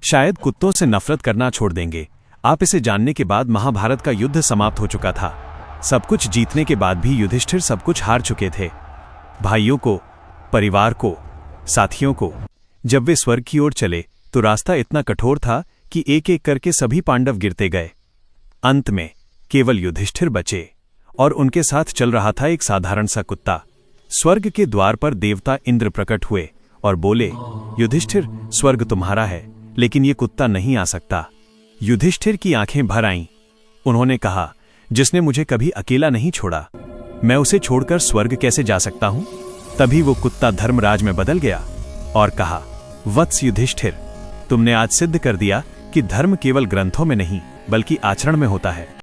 शायद कुत्तों से नफरत करना छोड़ देंगे। आप इसे जानने के बाद महाभारत का युद्ध समाप्त हो चुका था। सब कुछ जीतने के बाद भी युधिष्ठिर सब कुछ हार चुके थे, भाइयों को, परिवार को, साथियों को। जब वे स्वर्ग की ओर चले तो रास्ता इतना कठोर था कि एक एक करके सभी पांडव गिरते गए। अंत में केवल युधिष्ठिर बचे और उनके साथ चल रहा था एक साधारण सा कुत्ता। स्वर्ग के द्वार पर देवता इंद्र प्रकट हुए और बोले, युधिष्ठिर, स्वर्ग तुम्हारा है, लेकिन ये कुत्ता नहीं आ सकता। युधिष्ठिर की आंखें भर आईं। उन्होंने कहा, जिसने मुझे कभी अकेला नहीं छोड़ा, मैं उसे छोड़कर स्वर्ग कैसे जा सकता हूं? तभी वो कुत्ता धर्मराज में बदल गया और कहा, वत्स युधिष्ठिर, तुमने आज सिद्ध कर दिया कि धर्म केवल ग्रंथों में नहीं बल्कि आचरण में होता है।